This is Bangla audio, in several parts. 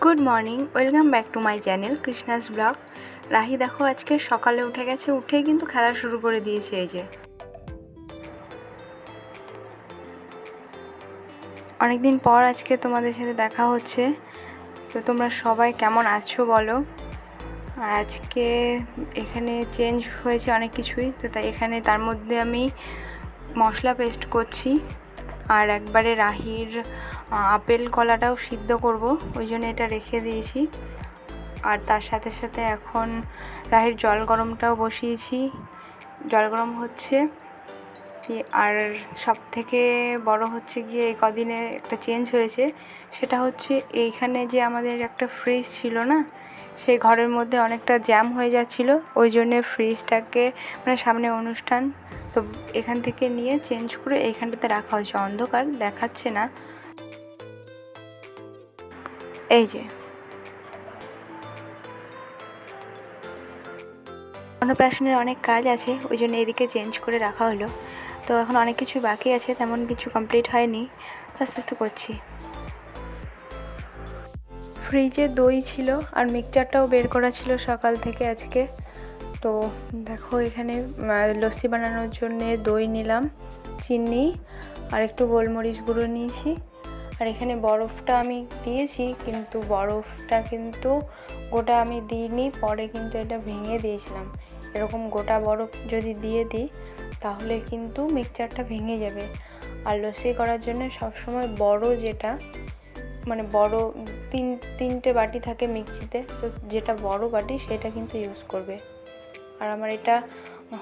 Good morning, welcome back to my channel Krishna's blog. Rahi দেখো আজকে সকালে উঠে গেছে, উঠেই কিন্তু খেলা শুরু করে দিয়েছে। এই যে অনেকদিন পর আজকে তোমাদের সাথে দেখা হচ্ছে, তো তোমরা সবাই কেমন আছো বলো। আর আজকে এখানে চেঞ্জ হয়েছে অনেক কিছুই, তো তাই এখানে তার মধ্যে আমি মশলা পেস্ট করছি আর একবারে রাহির আপেল কলাটাও সিদ্ধ করব, ওই জন্য এটা রেখে দিয়েছি। আর তার সাথে সাথে এখন রাহির জল গরমটাও বসিয়েছি, জল গরম হচ্ছে। আর সব থেকে বড় হচ্ছে গিয়ে এই কদিনে একটা চেঞ্জ হয়েছে, সেটা হচ্ছে এইখানে যে আমাদের একটা ফ্রিজ ছিল না, সেই ঘরের মধ্যে অনেকটা জ্যাম হয়ে যাচ্ছিলো, ওই জন্যে ফ্রিজটাকে মানে সামনে অনুষ্ঠান, তো এখান থেকে নিয়ে চেঞ্জ করে এইখানটাতে রাখা হয়েছে। অন্ধকার দেখাচ্ছে না, এই যে অন্নপ্রাশনের অনেক কাজ আছে, ওই জন্য এদিকে চেঞ্জ করে রাখা হলো। তো এখন অনেক কিছু বাকি আছে, তেমন কিছু কমপ্লিট হয়নি, আস্তে আস্তে করছি। ফ্রিজে দই ছিল আর মিক্সচারটাও বের করা ছিল সকাল থেকে আজকে। তো দেখো এখানে লস্যি বানানোর জন্যে দই নিলাম, চিনি আর একটু গোলমরিচ গুঁড়ো নিয়েছি। আর এখানে বরফটা আমি দিয়েছি, কিন্তু বরফটা কিন্তু গোটা আমি দিইনি, পরে কিন্তু এটা ভেঙে দিয়েছিলাম। এরকম গোটা বরফ যদি দিয়ে দিই তাহলে কিন্তু মিক্সচারটা ভেঙে যাবে। আর লস্যি করার জন্য সবসময় বড় যেটা মানে বড় তিনটে বাটি থাকে মিক্সিতে, তো যেটা বড় বাটি সেটা কিন্তু ইউজ করবে। আর আমার এটা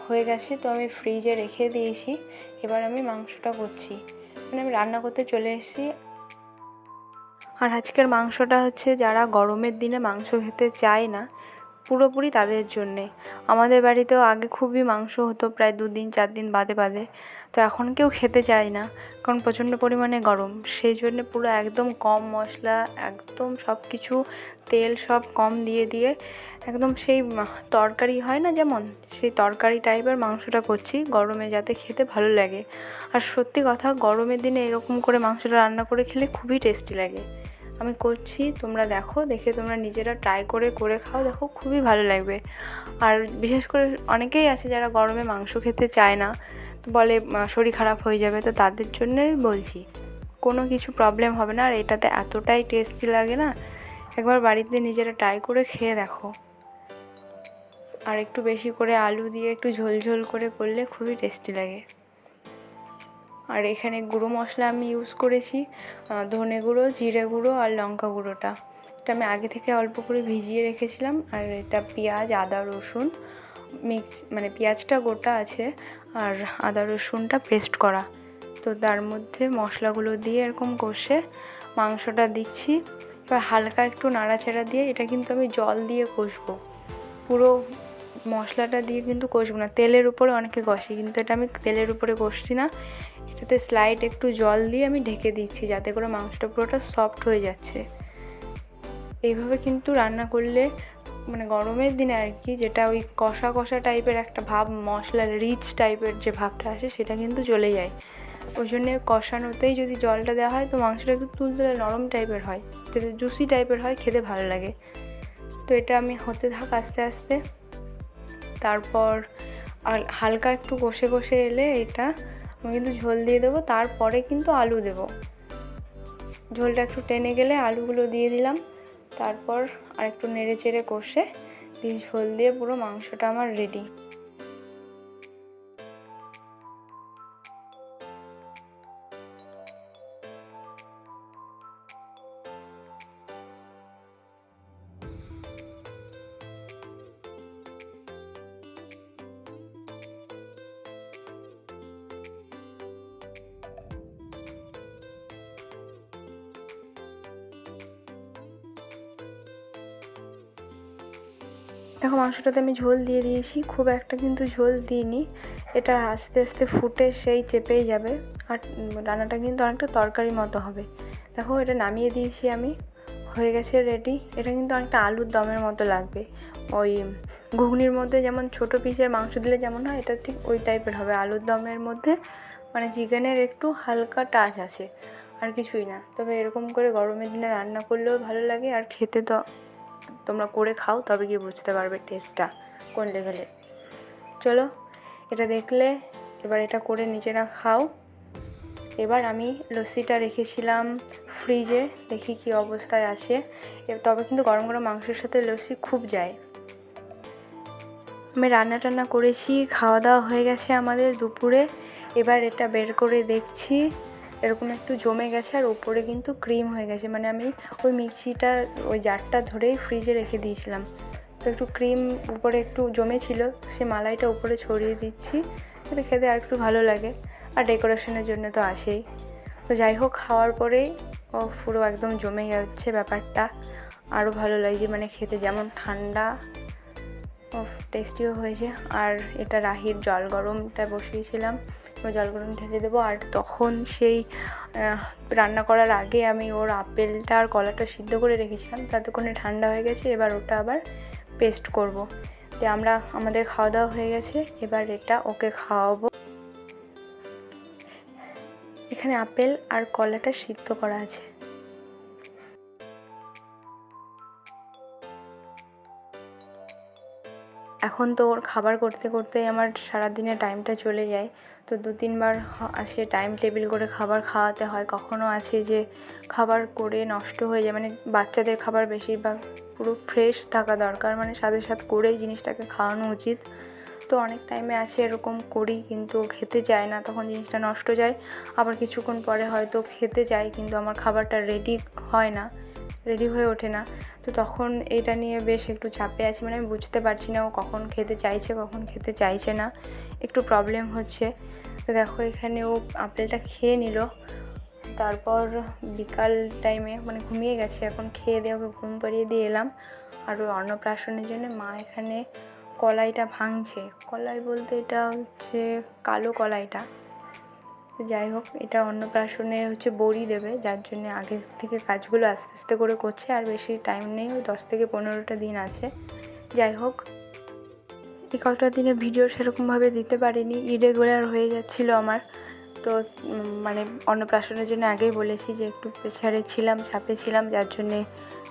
হয়ে গেছে, তো আমি ফ্রিজে রেখে দিয়েছি। এবার আমি মাংসটা করছি, মানে আমি রান্না করতে চলে এসেছি। আর আজকের মাংসটা হচ্ছে যারা গরমের দিনে মাংস খেতে চায় না পুরোপুরি তাদের জন্যে। আমাদের বাড়িতেও আগে খুবই মাংস হতো, প্রায় 2 দিন 4 দিন বাদে বাদে, তো এখন কেউ খেতে চায় না, কারণ প্রচণ্ড পরিমাণে গরম। সেই জন্যে পুরো একদম কম মশলা, একদম সব কিছু তেল সব কম দিয়ে দিয়ে একদম সেই তরকারি হয় না যেমন, সেই তরকারি টাইপের মাংসটা করছি গরমে, যাতে খেতে ভালো লাগে। আর সত্যি কথা, গরমের দিনে এরকম করে মাংসটা রান্না করে খেলে খুবই টেস্টি লাগে। আমি করছি, তোমরা দেখো, দেখে তোমরা নিজেরা ট্রাই করে খাও, দেখো খুবই ভালো লাগবে। আর বিশেষ করে অনেকেই আছে যারা গরমে মাংস খেতে চায় না, তো বলে শরীর খারাপ হয়ে যাবে, তো তাদের জন্যই বলছি কোনো কিছু প্রবলেম হবে না। আর এটাতে এতটাই টেস্টি লাগে না, একবার বাড়িতে নিজেরা ট্রাই করে খেয়ে দেখো। আর একটু বেশি করে আলু দিয়ে একটু ঝোল ঝোল করে করলে খুবই টেস্টি লাগে। আর এখানে গুঁড়ো মশলা আমি ইউজ করেছি ধনে গুঁড়ো, জিরে গুঁড়ো আর লঙ্কা গুঁড়োটা, এটা আমি আগে থেকে অল্প করে ভিজিয়ে রেখেছিলাম। আর এটা পেঁয়াজ, আদা, রসুন মানে পেঁয়াজটা গোটা আছে আর আদা রসুনটা পেস্ট করা, তো তার মধ্যে মশলাগুলো দিয়ে এরকম কষে মাংসটা দিচ্ছি। এবার হালকা একটু নাড়াচাড়া দিয়ে, এটা কিন্তু আমি জল দিয়ে কষবো, পুরো মশলাটা দিয়ে কিন্তু কষবো না। তেলের উপরে অনেকে কষে, কিন্তু এটা আমি তেলের উপরে কষছি না, এটাতে স্লাইড একটু জল দিয়ে আমি ঢেকে দিচ্ছি, যাতে করে মাংসটা পুরোটা সফট হয়ে যাচ্ছে। এইভাবে কিন্তু রান্না করলে মানে গরমের দিনে আর কি, যেটা ওই কষা কষা টাইপের একটা ভাব, মশলার রিচ টাইপের যে ভাবটা আসে সেটা কিন্তু চলে যায়। ওই জন্যে কষানোতেই যদি জলটা দেওয়া হয় তো মাংসটা একটু তুলতুলে নরম টাইপের হয়, যাতে জুসি টাইপের হয়, খেতে ভালো লাগে। তো এটা আমি হতে থাক আস্তে আস্তে। তারপর হালকা একটু কষে কষে এলে এটা আমি কিন্তু ঝোল দিয়ে দেবো, তারপরে কিন্তু আলু দেবো। ঝোলটা একটু টেনে গেলে আলুগুলো দিয়ে দিলাম, তারপর আর একটু নেড়ে চেড়ে কষে দিয়ে ঝোল দিয়ে পুরো মাংসটা আমার রেডি। দেখো মাংসটাতে আমি ঝোল দিয়ে দিয়েছি, খুব একটা কিন্তু ঝোল দিইনি, এটা আস্তে আস্তে ফুটে সেই চেপেই যাবে। আর রান্নাটা কিন্তু অনেকটা তরকারির মতো হবে। দেখো এটা নামিয়ে দিয়েছি আমি, হয়ে গেছে রেডি। এটা কিন্তু অনেকটা আলুর দমের মতো লাগবে, ওই ঘুগনির মধ্যে যেমন ছোটো পিসের মাংস দিলে যেমন হয়, এটা ঠিক ওই টাইপের হবে। আলুর দমের মধ্যে মানে চিকেনের একটু হালকা টাচ আছে। আর আর কিছুই না। তবে এরকম করে গরমের দিনে রান্না করলেও ভালো লাগে, আর খেতে তো তোমরা করে খাও তবে গিয়ে বুঝতে পারবে টেস্টটা কোন লেভেলের। চলো এটা দেখলে এবার এটা করে নিজেরা খাও। এবার আমি লস্যিটা রেখেছিলাম ফ্রিজে, দেখি কি অবস্থায় আছে। তবে কিন্তু গরম গরম মাংসের সাথে লস্যি খুব যায়। আমি রান্না টান্না করেছি, খাওয়া দাওয়া হয়ে গেছে আমাদের দুপুরে। এবার এটা বের করে দেখছি এরকম একটু জমে গেছে, আর ওপরে কিন্তু ক্রিম হয়ে গেছে। মানে আমি ওই মিক্সিটা ওই জারটা ধরেই ফ্রিজে রেখে দিয়েছিলাম, তো একটু ক্রিম উপরে একটু জমেছিল, সে মালাইটা উপরে ছড়িয়ে দিচ্ছি, এটা খেতে আর একটু ভালো লাগে। আর ডেকোরেশনের জন্য তো আছেই। তো যাই হোক, খাওয়ার পরেই পুরো একদম জমে যাচ্ছে ব্যাপারটা, আরও ভালো লাগছে। মানে খেতে যেমন ঠান্ডা, টেস্টিও হয়েছে। আর এটা রাহির জল গরমটা বসিয়েছিলাম, জল গরম ঢেলে দেবো। আর তখন সেই রান্না করার আগে আমি ওর আপেলটা আর কলাটা সিদ্ধ করে রেখেছিলাম, ততক্ষণে ঠান্ডা হয়ে গেছে। এবার ওটা আবার পেস্ট করব। তো আমাদের খাওয়া দাওয়া হয়ে গেছে, এবার এটা ওকে খাওয়াবো। এখানে আপেল আর কলাটা সিদ্ধ করা আছে। এখন তো ওর খাবার করতে করতেই আমার সারাদিনে টাইমটা চলে যায়। তো 2-3বার আছে টাইম টেবিল করে খাবার খাওয়াতে হয়। কখনও আছে যে খাবার করে নষ্ট হয়ে যায়, মানে বাচ্চাদের খাবার বেশিরভাগ পুরো ফ্রেশ থাকা দরকার, মানে সাথে সাথে করেই জিনিসটাকে খাওয়ানো উচিত। তো অনেক টাইমে আছে এরকম করি, কিন্তু খেতে চায় না, তখন জিনিসটা নষ্ট যায়। আবার কিছুক্ষণ পরে হয়তো খেতে চায়, কিন্তু আমার খাবারটা রেডি হয় না, রেডি হয়ে ওঠে না। তো তখন এটা নিয়ে বেশ একটু চাপে আছি, মানে আমি বুঝতে পারছি না ও কখন খেতে চাইছে কখন খেতে চাইছে না, একটু প্রবলেম হচ্ছে। তো দেখো এখানে ও আপেলটা খেয়ে নিল, তারপর বিকাল টাইমে মানে ঘুমিয়ে গেছে, এখন খেয়ে দিয়ে ওকে ঘুম পাড়িয়ে দিয়ে এলাম। আর ওই অন্নপ্রাশনের জন্য মা এখানে কলাইটা ভাঙছে। কলাই বলতে এটা হচ্ছে কালো কলাইটা। তো যাই হোক, এটা অন্নপ্রাশনে হচ্ছে বড়ি দেবে, যার জন্য আগে থেকে কাজগুলো আস্তে আস্তে করে করছে। আর বেশি টাইম নেই, ওই 10 থেকে 15টা দিন আছে। যাই হোক, এই কটা দিনে ভিডিও সেরকমভাবে দিতে পারিনি, ইরেগুলার হয়ে যাচ্ছিলো আমার। তো মানে অন্নপ্রাশনের জন্য আগেই বলেছি যে একটু প্রেশারে ছিলাম, চাপে ছিলাম, যার জন্যে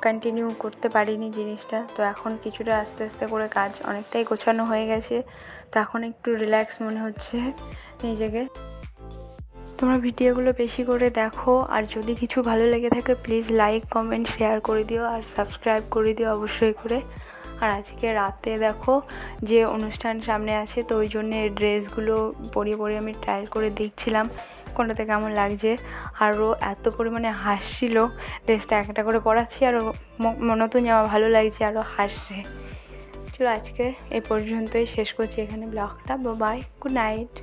কন্টিনিউ করতে পারিনি জিনিসটা। তো এখন কিছুটা আস্তে আস্তে করে কাজ অনেকটাই গোছানো হয়ে গেছে, তো এখন একটু রিল্যাক্স মনে হচ্ছে নিজেকে। তোমরা ভিডিওগুলো বেশি করে দেখো, আর যদি কিছু ভালো লেগে থাকে প্লিজ লাইক কমেন্ট শেয়ার করে দিও, আর সাবস্ক্রাইব করে দিও অবশ্যই করে। আর আজকে রাতে দেখো যে অনুষ্ঠান সামনে আছে, তো ওই জন্যে ড্রেসগুলো পরিয়ে আমি ট্রায়াল করে দেখছিলাম কোনটাতে কেমন লাগছে। আরও এত পরিমাণে হাসছিল, ড্রেসটা একটা করে পরাচ্ছি আর নতুন জামা ভালো লাগছে, আরও হাসছে। চলো আজকে এই পর্যন্তই শেষ করছি এখানে ব্লগটা। Bye, good night.